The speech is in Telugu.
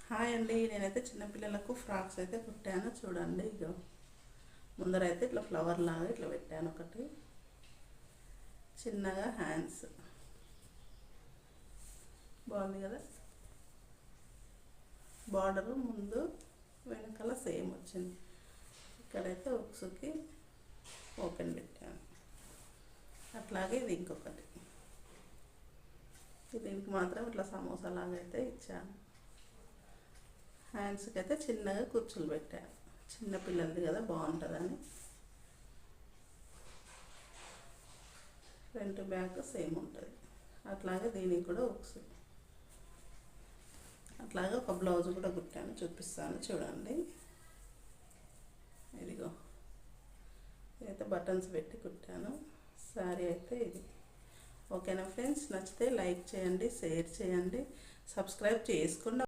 హాయ్ అండి, నేనైతే చిన్నపిల్లలకు ఫ్రాక్స్ అయితే కుట్టాను చూడండి. ఇగో ముందరైతే ఇట్లా ఫ్లవర్ లాగా ఇట్లా పెట్టాను ఒకటి చిన్నగా హ్యాండ్స్. బాగుంది కదా. బార్డరు ముందు వెనకాల సేమ్ వచ్చింది. ఇక్కడైతే ఉక్సుకి ఓపెన్ పెట్టాను. అట్లాగే ఇది ఇంకొకటి, దీనికి మాత్రం ఇట్లా సమోసా లాగా అయితే ఇచ్చాను. హ్యాండ్స్కి అయితే చిన్నగా కుచ్చులు పెట్టాను, చిన్న పిల్లలది కదా బాగుంటుందని. ఫ్రంట్ బ్యాక్ సేమ్ ఉంటుంది. అట్లాగే దీనికి కూడా ఉక్సు. అట్లాగే ఒక బ్లౌజ్ కూడా కుట్టాను, చూపిస్తాను చూడండి. ఇదిగో ఇదైతే బటన్స్ పెట్టి కుట్టాను. శారీ అయితే ఇది. ఓకేనా ఫ్రెండ్స్, నచ్చితే లైక్ చేయండి, షేర్ చేయండి, సబ్స్క్రైబ్ చేసుకుండా